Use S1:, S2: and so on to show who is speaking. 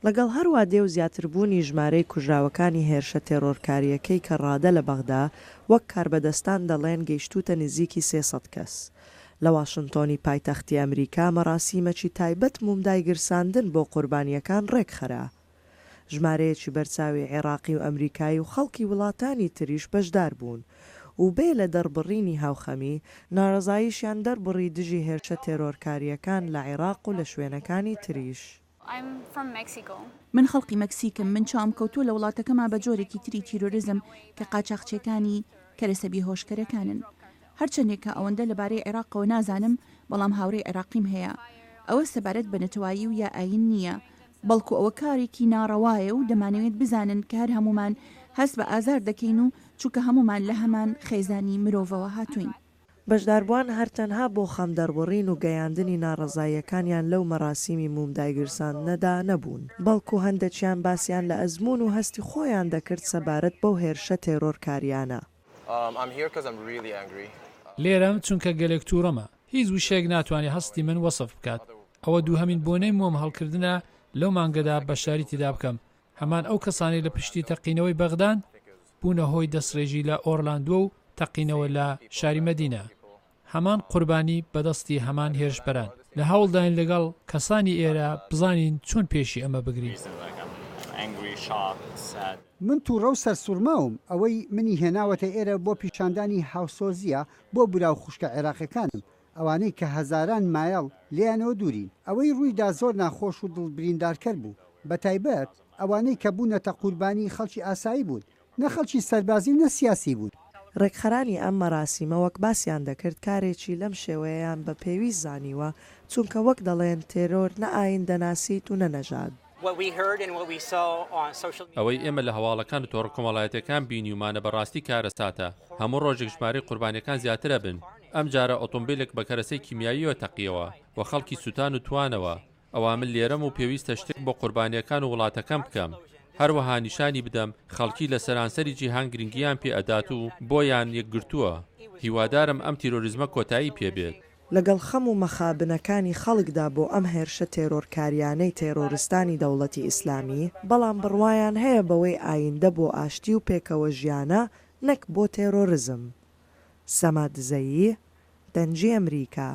S1: لەگەڵ هەروە دێو زیاتربوونی ژمارەی کوژراوەکانی هێرشە تێرۆرکاریەکەی کە ڕادە لە بەغدا وەک کاربەدەستان دەڵێن گەیشتوتە نزیکی 300 کەس. لە واشنتۆنی پایتەختی ئەمریکا مەراسیمەکی تایبەت مومدای گرساندن بۆ قوربانیەکان ڕێکخرا. ژمارەیەکی بەرچاوی عێراقی و ئەمریکای و خەڵکی وڵاتانی تریش بەشدار بوون و بێ لە دەربڕینی هاوخەمی ناڕەزاییشیان دەربڕی دژی هێرشە تێرۆرکاریەکان لە عێراق و لە شوێنەکانی تریش.
S2: من خەڵکی مەکسیکم، من چام کەوتووە لە وڵاتەکەما بە جۆرێکی تری تیرۆریزم کە قاچاقچیەکانی کەرەسەبی هۆشکەرەکانن. هەرچەندێکە ئەوەندە لەبارەی عێراقەوە نازانم، بەڵام هاوڕێی عێراقیم هەیە. ئەوە سەبارەت بە نەتەوایی و یا ئاین نییە، بەڵکو ئەوە کارێکی ناڕەوایە و دەمانەوێت بزانن کە هەر هەمومان هەست بە ئازار دەکەین و چووکە هەمومان لە هەمان خێزانی مرۆڤەوە هاتوین.
S1: بەشداربووان هەرتەنها بۆ خەم دەربڕین و گەیاندنی ناڕەزاییەکانیان لەو مەراسیمی مومدایگرساندنەدا نەبوون، بەڵکو هەندێکیان باسییان لە ئەزمون و هەستی خۆیان دەکرد سەبارەت بەو هێرشە تێرۆرکاریانە.
S3: لێرەم چونکە گەلێک تووڕەمە، هیچ وشێک ناتوانێت هەستی من وەسف بکات. ئەوە دووهەمین بۆنەی مۆم هەڵکردنە لەو مانگەدا بەشداری تێدا بکەم. هەمان ئەو کەسانی لە پشتی تەقینەوەی بەغدان بوونە هۆی دەستڕێژی لە ئۆرلاندۆ و تەقینەوە لە شاری مەدینە. هەمان قوربانی بەدەستی هەمان هێرشبەران. لە هەوڵداین لەگەڵ کەسانی ئێرە بزانین چۆن پێشی ئەمە بگرین.
S4: من تووڕە و سەرسوورماوم، ئەوەی منی هێناوەتە ئێرە بۆ پیشاندانی هاوسۆزیە بۆ براو خوشکە عێراقیەکانم، ئەوانەی کە هەزاران مایل لێیانەوە دوورین. ئەوەی ڕوویدا زۆر ناخۆش و دڵبریندارکەر بوو، بە تایبەت ئەوانەی کە بوونەتە قوربانی خەڵکی ئاسایی بوون، نە خەڵکی سەربازی و نە سیاسی بوون.
S1: ڕێکخەرانی ئەم مەراسیمە وەک باسییان دەکرد کارێکی لەم شێوەیەیان بە پێویست زانیوە، چونکە وەک دەڵێن تێرۆر نە ئاین دەناسیت و نەنەژاد.
S5: ئەوەی ئێمە لە هەواڵەکان و تۆڕە کۆمەڵایەتەکان بینیومانە بەڕاستی کارەساتە. هەموو ڕۆژێک ژمارەی قوربانیەکان زیاترە بن. ئەم جارە ئۆتۆمبیلێک بە کەرەسەی کیمیاییەوە تەقیەوە و خەڵکی سوتان و توانەوە. ئەوە من لێرەم و پێویستە شتێک بۆ قوربانیەکان و وڵاتەکەم بکەم. هەروەها نیشانی بدەم خەڵکی لە سەرانسەری جیهان گرنگیان پێ ئەدات و بۆیان یەکگرتووە. هیوادارم ئەم تیرۆریزمە کۆتایی پێبێت.
S1: لەگەڵ خەم و مەخابنەکانی خەڵکدا بۆ ئەم هێرشە تێرۆرکاریانەی تێرۆریستانی دەوڵەتی ئیسلامی، بەڵام بڕوایان هەیە بەوەی ئایندە بۆ ئاشتی و پێکەوە ژیانە نەک بۆ تێرۆریزم. سەماد زەیی، دەنجی ئەمریکا.